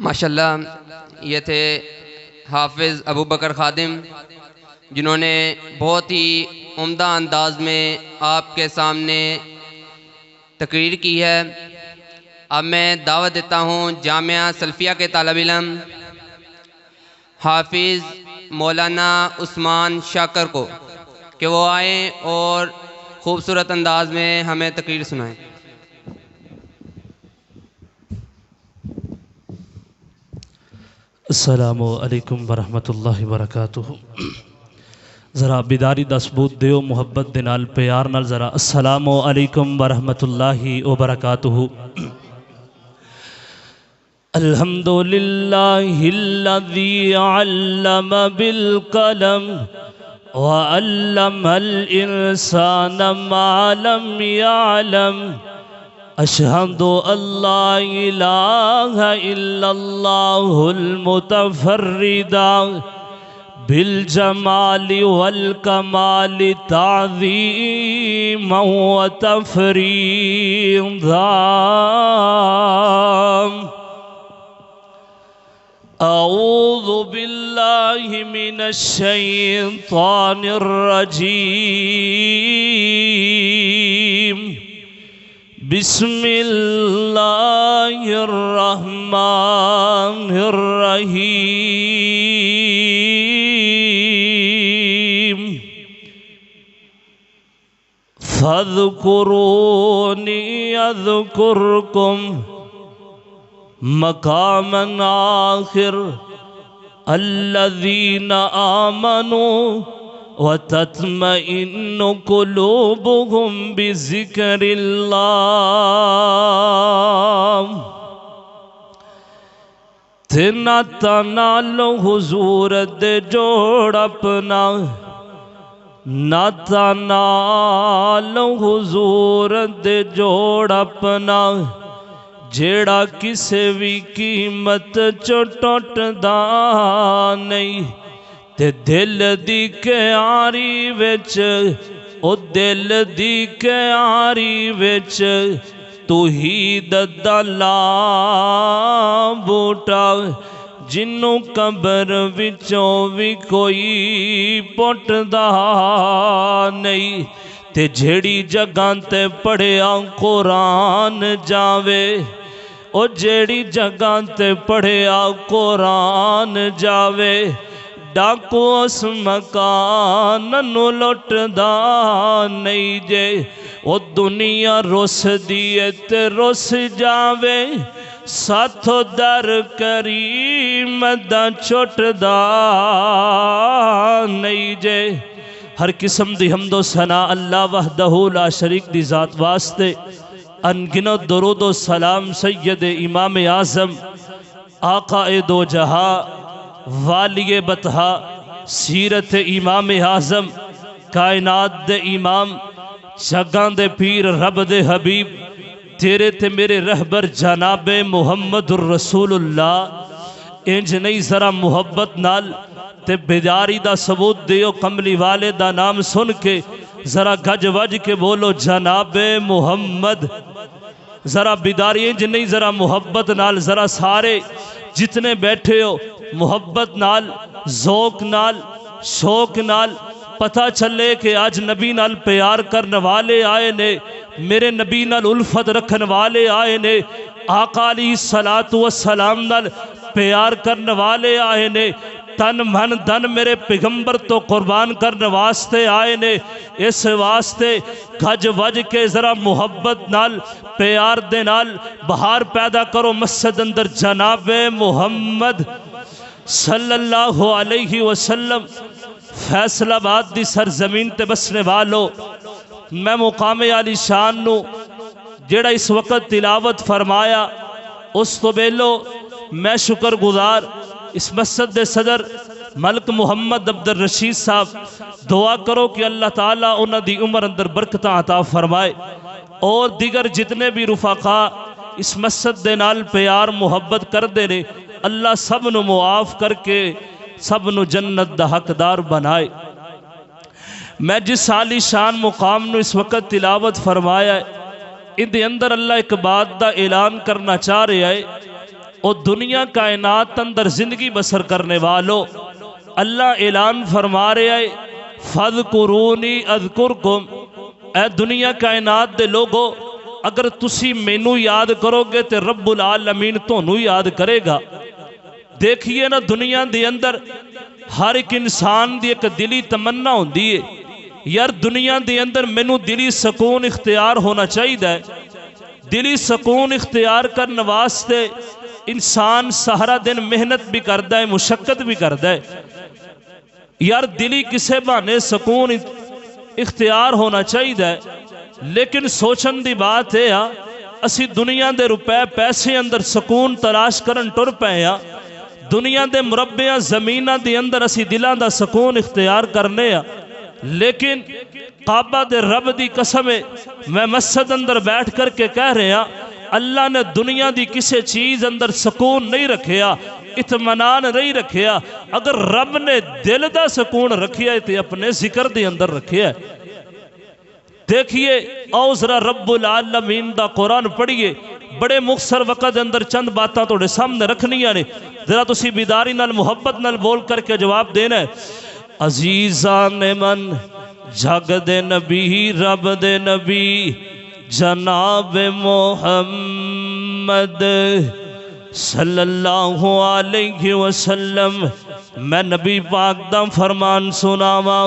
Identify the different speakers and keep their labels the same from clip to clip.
Speaker 1: ماشاءاللہ یہ تھے حافظ ابو بکر خادم، جنہوں نے بہت ہی عمدہ انداز میں آپ کے سامنے تقریر کی ہے۔ اب میں دعوت دیتا ہوں جامعہ سلفیہ کے طالب علم حافظ مولانا عثمان شاکر کو کہ وہ آئیں اور خوبصورت انداز میں ہمیں تقریر سنائیں۔
Speaker 2: السلام علیکم ورحمۃ اللہ وبرکاتہ۔ ذرا بیداری دا ثبوت دیو محبت دے نال پیار نال ذرا السلام علیکم ورحمۃ اللہ وبرکاتہ۔ الحمد للہ الذی علم بالقلم وعلم الانسان ما لم يعلم۔ اشہد ان لا الہ الا اللہ المتفرد بالجمال والکمال تعظیما وتفریضا۔ اعوذ باللہ من الشیطان الرجیم۔ بسم اللہ الرحمن الرحیم۔ فاذکرونی اذکرکم مقام آخر الذین آمنوا وَتَطْمَئِنُّ قُلُوبُهُمْ بِذِكْرِ اللَّهِ۔ تِنَا تَنَالُ حضور دے جوڑ اپنا، نہ تنال حضور دے جوڑ اپنا، جیڑا کسے بھی قیمت چو ٹوٹ دا نہیں۔ تے دل دی کیاری وچ، او دل دی کیاری وچ، توحید دا لا بوٹا، جنوں قبر وچوں بھی کوئی پٹ دا نہیں۔ تے جھیڑی جگاں تے پڑھیا قرآن جاوے، او جھیڑی جگاں تے پڑھیا قرآن جاوے، ڈاکو اس مکان نو لٹ دا نہیں جے۔ او دنیا رس دیئے تے رس جاوے، ساتھو در کریم دا چھٹ دا نہیں جے۔ ہر قسم دی حمد و ثنا اللہ وحدہ لا شریک دی ذات واسطے، انگنت درود و سلام سید امام اعظم آقا دو جہاں والی بطحا سیرت امام اعظم کائنات دے امام جگاں دے پیر رب دے حبیب تیرے تے میرے رہبر جناب محمد الرسول اللہ۔ انج نہیں ذرا محبت نال تے بیداری دا ثبوت دیو، کملی والے دا نام سن کے ذرا گج وج کے بولو جناب محمد۔ ذرا بیداری انج نہیں ذرا محبت نال، ذرا سارے جتنے بیٹھے ہو محبت نال، ذوق نال، شوق نال، پتہ چلے کہ آج نبی نال پیار کرنے والے آئے نے، میرے نبی نال الفت رکھن والے آئے نے، آقا علیہ السلام نال پیار کرنے والے آئے نے، تن من دن میرے پیغمبر تو قربان کرنے واسطے آئے نے۔ اس واسطے گھج وج کے ذرا محبت نال پیار دے نال بہار پیدا کرو مسجد اندر جناب محمد صلی اللہ علیہ وسلم۔ فیصل آباد دی سرزمین تے بسنے والو، میں مقام عالی شان نو جیڑا اس وقت تلاوت فرمایا اس تو بیلو میں شکر گزار اس مسجد دے صدر ملک محمد عبد الرشید صاحب، دعا کرو کہ اللہ تعالیٰ انہاں دی عمر اندر برکتاں عطا فرمائے، اور دیگر جتنے بھی رفقا اس مسجد دے نال پیار محبت کر دے رہے، اللہ سب نو معاف کر کے سب نو جنت دا حقدار بنائے۔ میں جس عالی شان مقام نو اس وقت تلاوت فرمایا ہے، اندر اللہ ایک بات دا اعلان کرنا چاہ رہے ہے او دنیا کائنات اندر زندگی بسر کرنے والو اللہ اعلان فرما رہے آئے فَاذْكُرُونِي أَذْكُرْكُمْ، اے دنیا کائنات دے لوگو اگر تسی مینوں یاد کرو گے تے رب العالمین تونوں یاد کرے گا۔ دیکھئے نا دنیا دے اندر ہر ایک انسان دی ایک دلی تمنا ہوندی ہے یار دنیا دے اندر مینوں دلی سکون اختیار ہونا چاہیے، دلی سکون اختیار کرنے واسطے انسان سارا دن محنت بھی کردا ہے، مشقت بھی کردا ہے، یار دلی کسے بہانے سکون اختیار ہونا چاہیے، لیکن سوچن دی بات ہے اسی دنیا دے روپے پیسے اندر سکون تلاش کرن ٹر پئے ہاں، دنیا دے مربع زمیناں دے اندر اسی دلاں دا سکون اختیار کرنے ہاں، لیکن کعبہ دے رب دی قسم ہے میں مسجد اندر بیٹھ کر کے کہہ رہے ہاں اللہ نے دنیا دی کسے چیز اندر سکون نہیں رکھیا، اطمینان نہیں رکھیا، اگر رب نے دل دا سکون رکھیا ہے تو اپنے ذکر دے اندر رکھیا ہے۔ دیکھئے آؤ ذرا رب العالمین دا قرآن پڑھئے، بڑے مختصر وقت اندر چند باتاں توڑے سامنے رکھنیاں نے، ذرا تسی بیداری نال محبت نال بول کر کے جواب دینا ہے۔ عزیزان من جگ دے نبی رب دے نبی جناب محمد صلی اللہ علیہ وسلم، میں نبی پاک دا فرمان سناواں،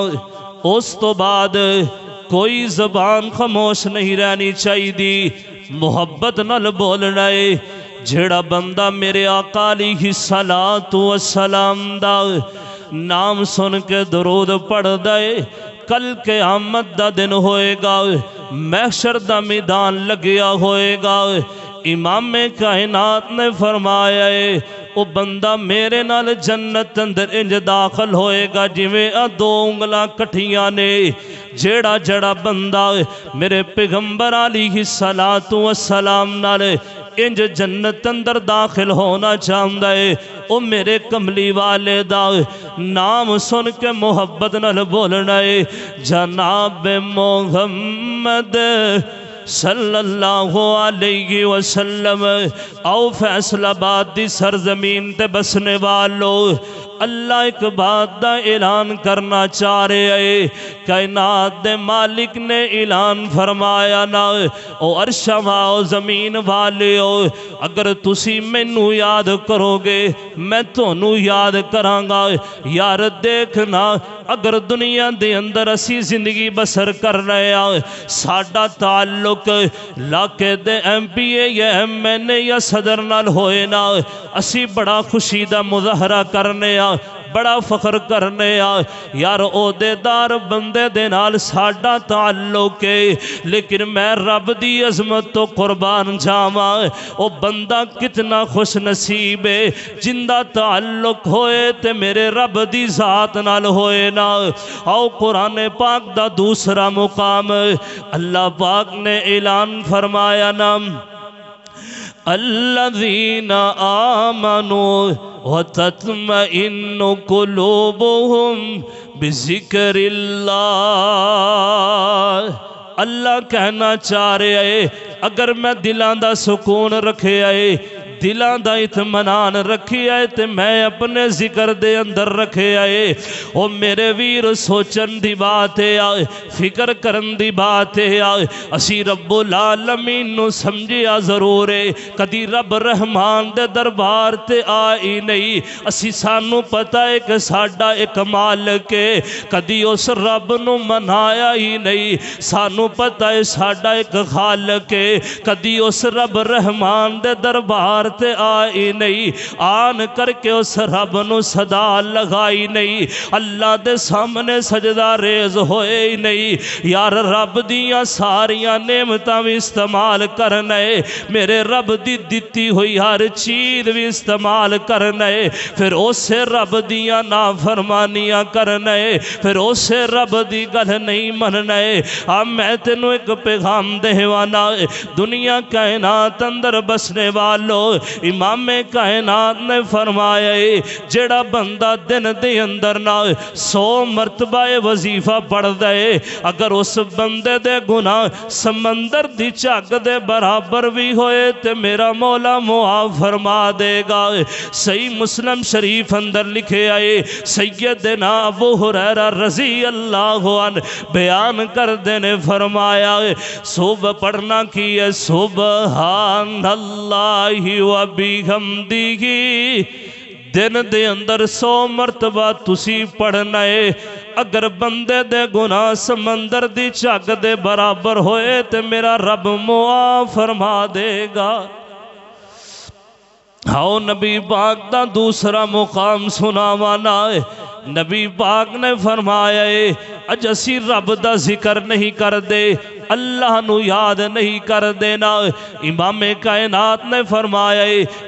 Speaker 2: اس تو بعد کوئی زبان خاموش نہیں رہنی چاہیے، محبت نال بولنا ہے۔ جھڑا بندہ میرے آقا علیہ الصلاۃ والسلام دا نام سن کے درود پڑھ دے، کل قیامت دا دن ہوئے گا، محشر دا میدان لگیا ہوئے گا، امام کائنات نے فرمایا ہے او بندہ میرے نال جنت اندر انج داخل ہوئے گا جویں دو انگلاں کٹھیاں نے۔ جیڑا جڑا بندہ میرے پیغمبر علیہ الصلاۃ والسلام نال انج جنت اندر داخل ہونا چاہتا ہے او میرے کملی والے دا نام سن کے محبت نال بولنا ہے، جناب محمد صلی اللہ علیہ وسلم۔ او فیصل آباد دی سرزمین تے بسنے والو اللہ ایک بات دا اعلان کرنا چاہ رہے ہیں، کائنات دے مالک نے اعلان فرمایا نا او عرش و زمین والے ہو اگر تسی مینوں یاد کرو گے میں تونوں یاد کراں گا۔ یار دیکھنا اگر دنیا دے اندر اسی زندگی بسر کر رہے ہیں، ساڈا تعلق علاقے دے ایم پی اے یا ایم این اے یا صدر نال ہوئے نا، اسی بڑا خوشی دا مظاہرہ کرنے بڑا فخر کرنے یار عہدے دار بندے دے نال ساڈا تعلق ہے، لیکن میں رب دی عظمت تو قربان جاواں او بندہ کتنا خوش نصیب ہے جندہ تعلق ہوئے تے میرے رب دی ذات نال ہوئے نا۔ او قرآن پاک دا دوسرا مقام اللہ پاک نے اعلان فرمایا نا الذین آمنوا وتطمئن قلوبهم بذکر اللہ۔ اللہ کہنا چاہ رہے ہیں اگر میں دلاں دا سکون رکھے آئے دلاں دا اطمینان رکھی آئے تے میں اپنے ذکر دے اندر رکھے آئے او میرے ویر سوچن دی بات ہے فکر کرن دی بات ہے اسی رب العالمین نو سمجھیا ضرور ہے کدی رب رحمان دے دربار تے آئی نہیں اسی سانو پتہ ہے کہ ساڈا ایک مالک ہے کدی اس رب نو منایا ہی نہیں سانو پتہ ہے ساڈا ایک خالق ہے کدی اس رب رحمان دے دربار تے آئی نہیں آن کر کے اس رب نو صدا لگائی نہیں اللہ دے سامنے سجدہ ریز ہوئے ہی نہیں یار رب دیاں ساریاں نعمتاں بھی استعمال کرنے میرے رب دی دیتی ہوئی ہر چیز بھی استعمال کرنے پھر اسے رب دیاں نافرمانیاں کرنے پھر اسے رب دی گل نہیں مننے میں تینوں ایک پیغام دہوانا دنیا کائنات اندر بسنے والوں امام کائنات نے فرمایا جڑا بندہ دن دے اندر نہ 100 مرتبہ وظیفہ پڑھ دے اگر اس بندے دے گناہ سمندر دی جھگ دے برابر بھی ہوئے تے میرا مولا معاف فرما دے گا۔ صحیح مسلم شریف اندر لکھے آئے سیدنا ابو ہریرہ رضی اللہ عنہ بیان کردے نے فرمایا صبح پڑھنا کی ہے سبحان اللہ و بحمدہ دن دے اندر 100 مرتبہ تسی پڑھنا ہے اگر بندے دے گناہ سمندر دی جھگ دے برابر ہوئے تے میرا رب معاف فرما دے گا۔ ہاؤ نبی پاک دا دوسرا مقام سناوانا ہے۔ نبی پاک نے فرمایا اج اسی رب دا ذکر نہیں کر دے اللہ نو یاد نہیں کر دینا۔ امام کائنات نے فرمایا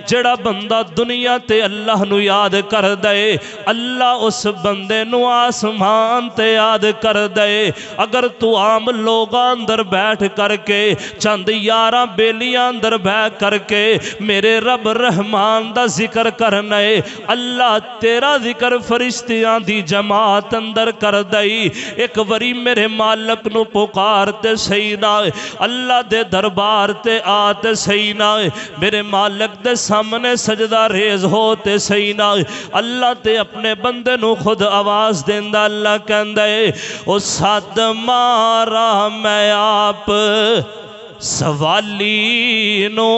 Speaker 2: جڑا بندہ دنیا تے اللہ نو یاد کر دے اللہ اس بندے نو آسمان تے یاد کر دے۔ اگر تو عام لوگاں اندر بیٹھ کر کے چند یاراں بیلیاں اندر بیٹھ کر کے میرے رب رحمان دا ذکر کرنا ہے اللہ تیرا ذکر فرشتیاں دی جماعت اندر کر دئی۔ ایک وری میرے مالک نو پکارتے سینا اللہ دے دربار تے آتے سینا میرے مالک دے سامنے سجدہ ریز ہوتے سینا اللہ تے اپنے بندے نو خود آواز دیندہ اللہ کہندہ ہے او ساتھ مارا میں آپ سوالی نو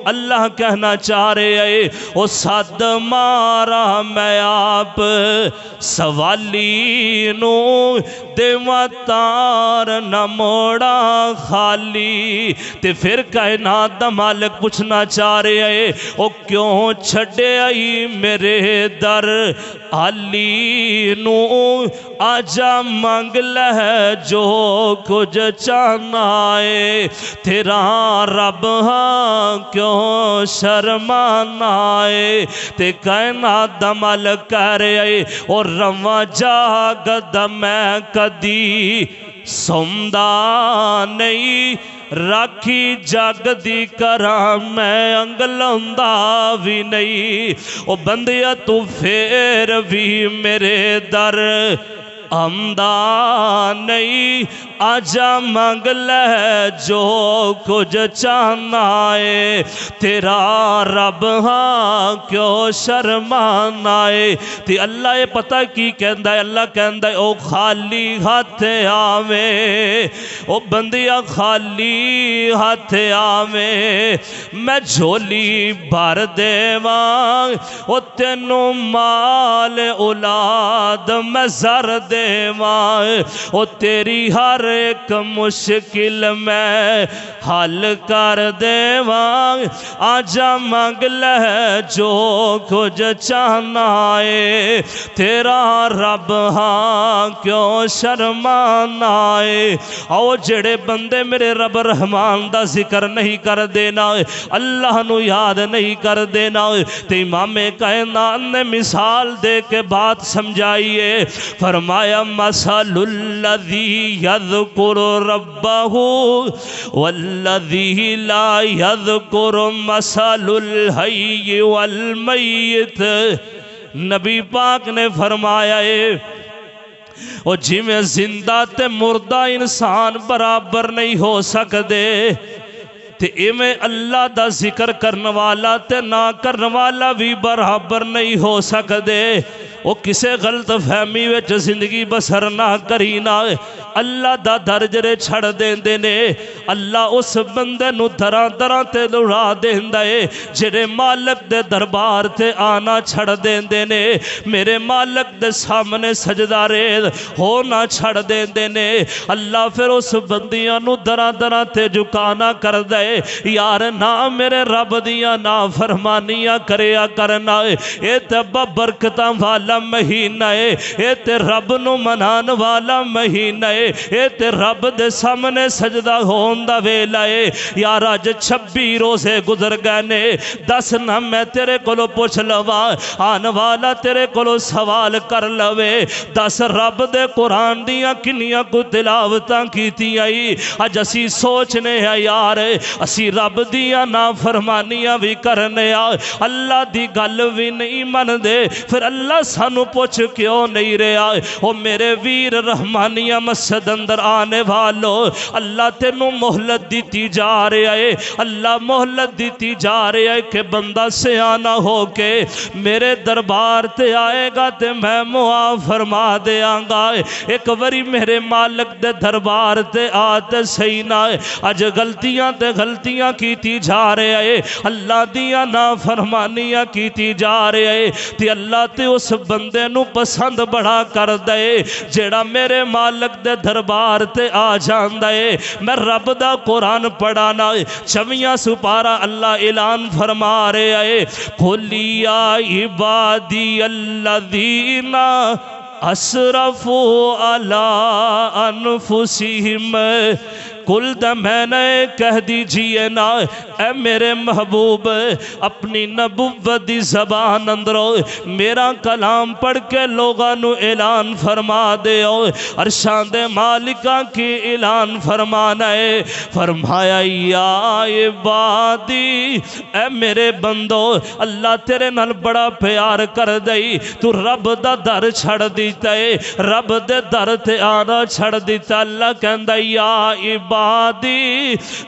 Speaker 2: اللہ کہنا چاہ رہے ہیں او ساتھ مارا میں آپ سوالی نو دیواں تار نہ موڑا خالی۔ تے پھر کائنات دا مالک پوچھنا چاہ رہے ہیں او کیوں چھڑے آئی میرے در علی نو آجا مانگ لے جو کچھ چاہنا ہے تیرا رب ہاں کیوں شرمانا ہے۔ تے کائنات دا مالک کہہ رہے اور رواں جاگد میں کدی سوندہ نہیں راکھی جاگ دی کراں میں انگلندہ بھی نہیں۔ او بندیا تو پھر بھی میرے در آمدہ نہیں آجا مانگ لے جو کچھ چاہنا ہے تیرا رب ہاں کیوں شرمانا ہے۔ تے اللہ یہ پتہ کی کہندہ ہے اللہ کہندہ ہے او خالی ہاتھ آویں او بندیا خالی ہاتھ آویں میں جھولی بھر دیواں او تینوں مال اولاد میں زر دیواں او تیری ہر ایک مشکل میں حل کر دیواں آجا مانگ لے جو کچھ چاہنا ہے تیرا رب ہاں کیوں شرمانا ہے۔ او جڑے بندے میرے رب رحمان دا ذکر نہیں کر دینا اللہ نو یاد نہیں کر دینا تے امام کائنات نے مثال دے کے بات سمجھائیے فرمایا مثل الذی یذکر ربہ والذی لا یذکر مثل الحی والمیت۔ نبی پاک نے فرمایا اور جی میں زندہ تے مردہ انسان برابر نہیں ہو سکتے تے ایمیں اللہ دا ذکر کرنے والا تے نہ کرنے والا بھی برابر نہیں ہو سکتے۔ وہ کسے غلط فہمی وچ زندگی بسر نہ کرینا اللہ دا درجے چھڑ دیندے نے اللہ اس بندے نو دراں دراں تے دوڑا دیندا ہے جڑے مالک دے دربار تے آنا چھڑ دیندے نے میرے مالک دے سامنے سجدہ ریز ہونا چھڑ دیندے نے اللہ پھر اس بندیاں نو دراں دراں تے جھکانا کر دے یار نہ میرے رب دیاں نا فرمانیاں کریا کرنا اے تے برکتاں والا والا مہینہ ہے، اے تے رب نو منان والا مہینہ ہے، اے تے رب دے سامنے سجدہ ہون دا ویلا ہے۔ یار اج 26 روزے گزر گئے نے، دس نہ میں تیرے کولو پوچھ لواں، آن والا تیرے کولو سوال کر لوے، دس رب دے قرآن دیاں کنیاں کو تلاوتاں کیتی آئی۔ اج اسی سوچنے ہیں یار اسی رب دیاں نافرمانیاں بھی کرنے آ، اللہ دی گل بھی نہیں من دے، پھر اللہ سانو پوچھ کیوں نہیں رہا؟ او میرے ویر رحمانیہ مسجد اندر آنے والو، اللہ تینو مہلت دیتی جا رہا ہے، اللہ مہلت دیتی جا رہا ہے کہ بندہ سیانہ ہو کے میرے دربار تے آئے گا تے میں معاف فرما دیاں گا۔ ایک وری میرے مالک دے دربار تے آتے صحیح نہ اج غلطیاں تے غلطیاں کیتی جا رہے ہیں، اللہ دیاں نافرمانیاں کیتی جا رہے ہیں، تے اللہ تے اس بندے نو پسند بڑا کر دے جیڑا میرے مالک دے دربار تے آ جاندا ہے۔ میں رب دا قرآن پڑھانا 26 سپارہ اللہ اعلان فرما رہے ہیں، قُلْ يَا عِبَادِيَ الَّذِينَ اسرفوا علی انفسہم، کل دا میں نے کہہ دیجئے نا اے میرے محبوب اپنی نبوت دی زبان اندرو میرا کلام پڑھ کے لوگاں نو اعلان فرما دے عرشاں دے مالکاں کی اعلان فرمانا ہے۔ فرمایا یا عبادی اے میرے بندو، اللہ تیرے نال بڑا پیار کر دئی، تو رب دا در چھڑ دیتا ہے، رب دے در تے آنا چھڑ دیتا۔ اللہ کہندا یا عبادی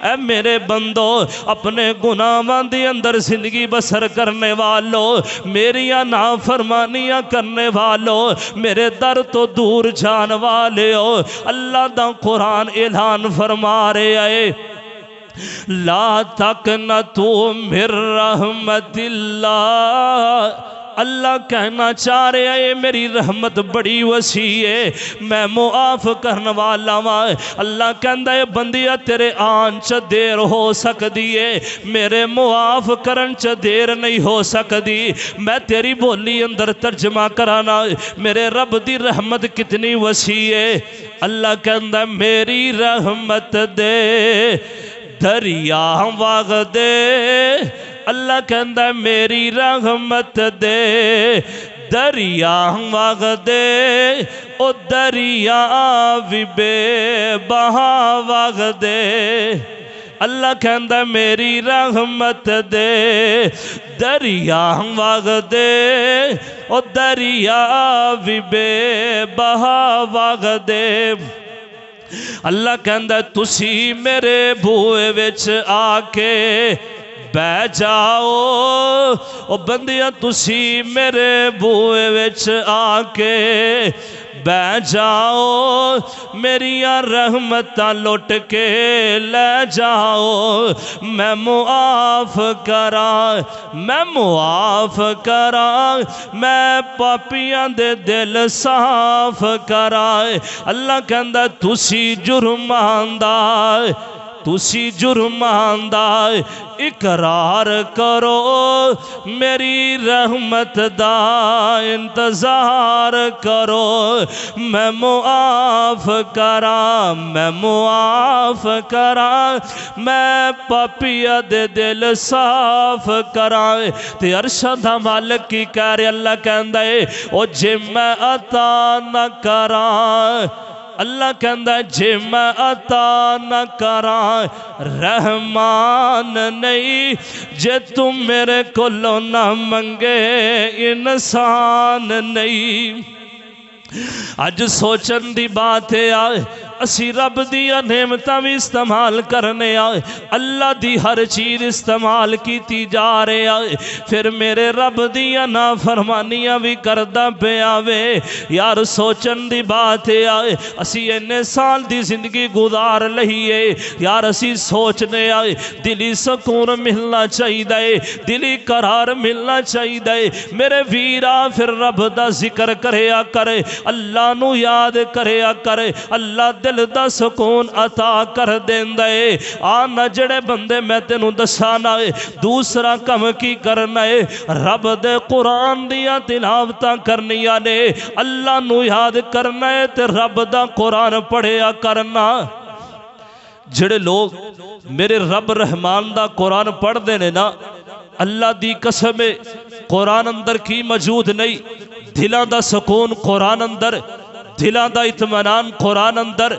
Speaker 2: اے میرے بندو، اپنے گناہاں دی اندر زندگی بسر کرنے والو، میریاں نافرمانیاں کرنے والو، میرے در تو دور جان والے ہو، اللہ دا قرآن اعلان فرما رہے آئے لا تقنطوا من رحمت اللہ۔ اللہ کہنا چاہ رہے ہیں میری رحمت بڑی وسیع ہے، میں معاف کرنے والا ہاں۔ اللہ کہندا ہے بندیا تیرے آن چ دیر ہو سکدی ہے، میرے معاف کرن چ دیر نہیں ہو سکدی۔ میں تیری بولی اندر ترجمہ کرانا، میرے رب دی رحمت کتنی وسیع ہے۔ اللہ کہندا ہے میری رحمت دے دریا واغ دے، اللہ کہندا ہے میری رحمت دے دریا واغ دے، او دریا بھی بے بہا واغ دے۔ اللہ کہندا ہے میری رحمت دے دریا واغ دے، او دریا بھی بے بہا واغ دے۔ اللہ کہندا ہے تسی میرے بوئے وچ آ کے بہ جاؤ، او بندیاں تسی میرے بوئے وچ آ کے بہ جاؤ، میریاں رحمتاں لٹ کے لے جاؤ، میں معاف کراں، میں معاف کراں، میں پاپیاں دے دل صاف کراں۔ اللہ کہندا تسی جرماندہ، تسی جرماندہ اقرار کرو، میری رحمت دا انتظار کرو، میں معاف کراں، میں معاف کراں، میں پاپیا دے دل صاف کراں۔ تے عرشاں دا مالک کی کہہ رہے اللہ کہندا ہے او جے میں عطا نہ کراں، اللہ کہندا ہے جے میں عطا نہ کراں رحمان نہیں، جے تم میرے کولوں نہ منگے انسان نہیں۔ اج سوچن دی بات ہے اسی رب دیا نعمتاں بھی استعمال کرنے آئے، اللہ دی ہر چیز استعمال کیتی جا رہے آئے، پھر میرے رب دیا نافرمانیاں بھی کردہ پہ آوے۔ یار سوچن دی بات ہے اسی انہیں سال دی زندگی گزار لئیے، یار اسی سوچنے آئے دلی سکون ملنا چاہیے، دلی قرار ملنا چاہیے۔ میرے ویرا پھر رب دا ذکر کریا کرے، اللہ نو یاد کریا کرے، اللہ دے دل دا سکون عطا کر دیندا ہے۔ آنا جڑے بندے میں تینوں دسانا ہے دوسرا کم کی کرنا ہے، رب دے قرآن دیا تلاوتاں کرنیاں نے، اللہ نو یاد کرنا ہے تے رب دا قرآن پڑھیا کرنا۔ جڑے لوگ میرے رب رحمان دا قرآن پڑھ دینے نا، اللہ دی قسم ہے قرآن اندر کی موجود نہیں، دلاں دا سکون قرآن اندر، دلاں دا اطمینان قرآن اندر،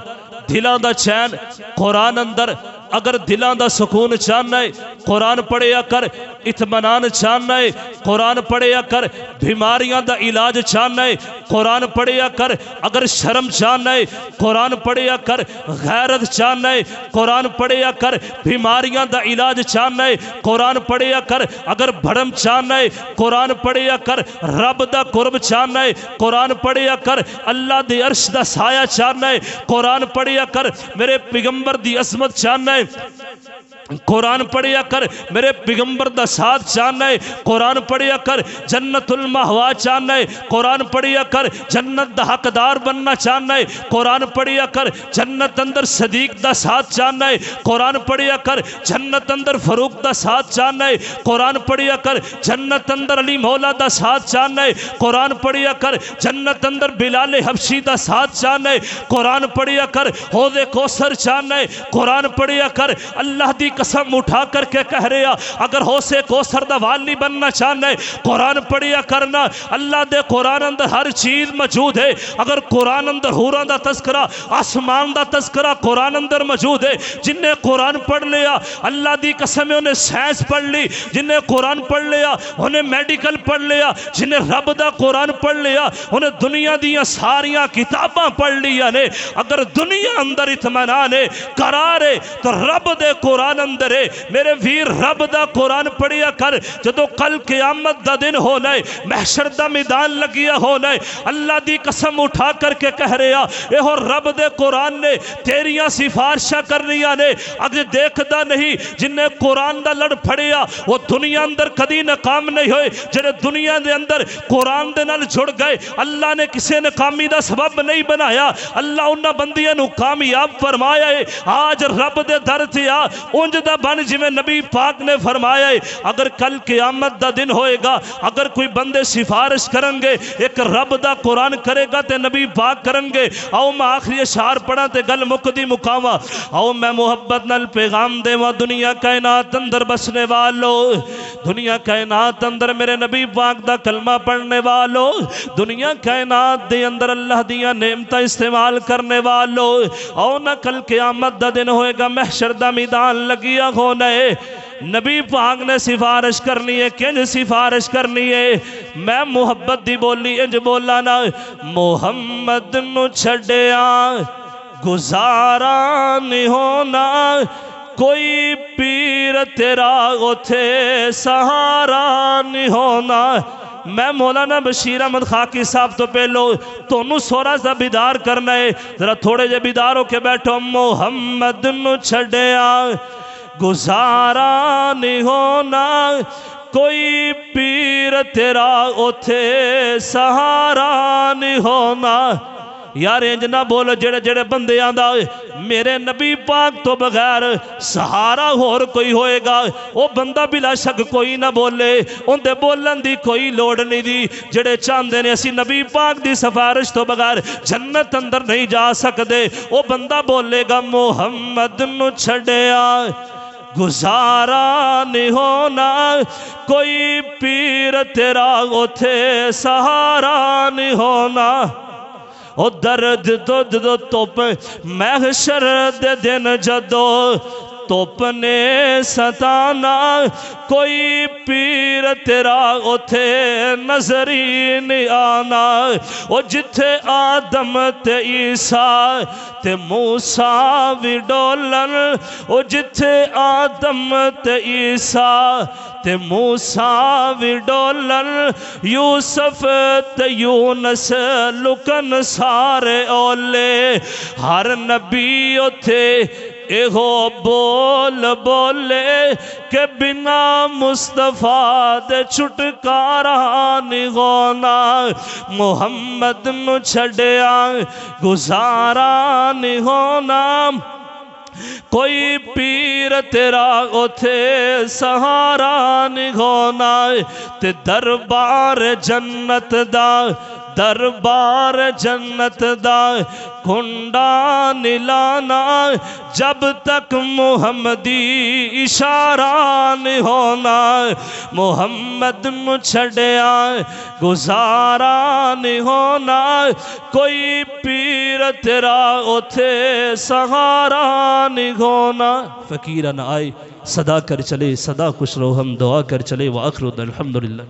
Speaker 2: دلاں دا چین قرآن اندر۔ اگر دلاں دا سکون چاہنا ہے قرآن پڑھیا کر، اطمینان چاہنا ہے قرآن پڑھیا کر، بیماریاں دا علاج چاہنا ہے قرآن پڑھیا کر، اگر شرم چاہنا ہے قرآن پڑھیا کر، غیرت چاہنا ہے قرآن پڑھیا کر، بیماریاں دا علاج چاہنا ہے قرآن پڑھیا کر، اگر بھڑم چاہنا ہے قرآن پڑھیا کر، رب دا قرب چاہنا ہے قرآن پڑھیا کر، اللہ دی عرش دا سایہ چاہنا ہے قرآن پڑھیا کر، میرے پیغمبر دی عظمت چاہنا ہے قرآن پڑھیا کر، میرے پیغمبر دا ساتھ چاہنا ہے قرآن پڑھیا کر، جنت المحوا چاہنا ہے قرآن پڑھیا کر، جنت دا حقدار بننا چاہنا ہے قرآن پڑھیا کر، جنت اندر صدیق دا ساتھ چاہنا ہے قرآن پڑھیا کر، جنت اندر فاروق دا ساتھ چاہنا ہے قرآن پڑھیا کر، جنت اندر علی مولا دا ساتھ چاہنا ہے قرآن پڑھیا کر، جنت اندر بلال حبشی دا ساتھ چاہنا ہے قرآن پڑھیا کر، حوض کوثر چاہنا ہے قرآن پڑھیا کر۔ اللہ دی قسم اٹھا کر کے کہہ رہا اگر حوض کوثر دا والی بننا چاہنا ہے قرآن پڑھیا کرنا۔ اللہ دے قرآن اندر ہر چیز موجود ہے، اگر قرآن اندر حوراں دا تذکرہ، آسمان دا تذکرہ قرآن اندر موجود ہے۔ جن نے قرآن پڑھ لیا اللہ دی قسم انہیں سائنس پڑھ لی، جن نے قرآن پڑھ لیا انہیں میڈیکل پڑھ لیا، جن نے رب دا قرآن پڑھ لیا انہیں دنیا دیاں ساریاں کتاباں پڑھ لیا نے۔ اگر دنیا اندر اطمینان ہے قرار ہے تو رب دے قرآن اندر ہے۔ میرے ویر رب دا قرآن پڑھیا کر، جدو کل قیامت دا دن ہونا ہے، محشر دا میدان لگیا ہونا ہے، اللہ دی قسم اٹھا کر کے کہہ رہا اے ہو رب دے قرآن نے تیریاں سفارشاں کرنیاں نے۔ اگر دیکھدا نہیں جن نے قرآن دا لڑ پھڑیا وہ دنیا اندر کدی ناکام نہیں ہوئے، جنہیں دنیا دے اندر قرآن دے نال جڑ گئے اللہ نے کسے ناکامی دا سبب نہیں بنایا، اللہ انہاں بندیاں نو کامیاب فرمایا ہے۔ آج رب دے در تے آ اونج دا بن جویں نبی پاک نے فرمایا ہے۔ اگر کل قیامت دا دن ہوئے گا، اگر کوئی بندے سفارش کریں گے ایک رب دا قرآن کرے گا تے نبی پاک کریں گے۔ آؤ میں آخری اشعار پڑھا تے گل مکدی مکاواں، آؤ میں محبت نال پیغام دیواں دنیا کائنات اندر بسنے والو، دنیا کائنات اندر میرے نبی پاک دا کلمہ پڑھنے والو، دنیا کائنات دے اندر اللہ دیاں نعمتاں استعمال کرنے والو، آؤ نہ کل قیامت دا دن ہوئے گا محشر دا میدان لگیا ہونا ہے۔ نبی پاک نے سفارش کرنی ہے، کنج سفارش کرنی ہے؟ میں محبت دی بولی انج بولا نا، محمد نو چھڑیا گزارا نہیں ہونا، کوئی پیر تیرا اوتھے سہارا نہیں ہونا۔ میں مولانا بشیر احمد خاکی صاحب تو پہلو تونوں سورا سا بیدار کرنا ہے، ذرا تھوڑے جے بیدار ہو کے بیٹھو۔ محمد نو چھڑیا گزارا نہیں ہونا، کوئی پیر تیرا اوتھے سہارا نہیں ہونا۔ یار انج نہ بول جڑے جڑے بندے آندا میرے نبی پاک تو بغیر سہارا ہور کوئی ہوئے گا، وہ بندہ بلا شک کوئی نہ بولے، ان دے بولن دی کوئی لوڑ نہیں دی۔ جڑے چاندے نے اسی نبی پاک دی سفارش تو بغیر جنت اندر نہیں جا سکدے، وہ بندہ بولے گا محمد نو چھڑیا گزارا نہیں ہونا، کوئی پیر تیرا اوتھے سہارا نہیں ہونا۔ او درد دو توپ محشر دے دن جدو توپ نے ستانا، کوئی پیر تیرا اوتھے نظری نہیں آنا۔ او جتھے آدم تے عیسیٰ تے موسیٰ وی ڈولن، او جتھے آدم تے عیسیٰ تے موسیٰ وی ڈولن، یوسف تے یونس لکن سارے اولے، ہر نبی اوتھے ایہو بول بولے کہ بنا مصطفیٰ دے چھٹکارا نہیں ہونا، محمد نو چھڑیا گزارا نہیں ہونا، کوئی پیر تیرا اوتھے سہارا نہیں ہونا، تے دربار جنت دا دربار جنت دا کنڈا نلانا، جب تک محمدی اشارہ نہیں ہونا، محمد نو چھڑیا گزارا نہیں ہونا، کوئی پیر تیرا اوتھے سہارا نہیں ہونا۔ فقیران آئے صدا کر چلے، صدا خوش رو ہم دعا کر چلے، وآخر الحمدللہ۔